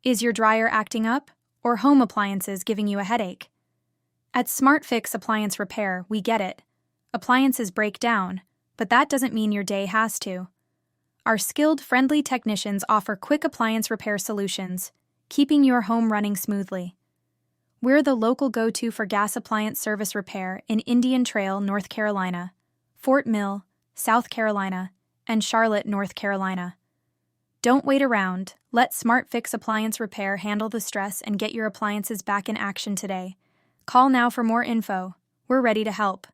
Is your dryer acting up, or home appliances giving you a headache? At SmartFix Appliance Repair, we get it. Appliances break down, but that doesn't mean your day has to. Our skilled, friendly technicians offer quick appliance repair solutions, keeping your home running smoothly. We're the local go-to for gas appliance service repair in Indian Trail, North Carolina, Fort Mill, South Carolina, and Charlotte, North Carolina. Don't wait around. Let SmartFix Appliance Repair handle the stress and get your appliances back in action today. Call now for more info. We're ready to help.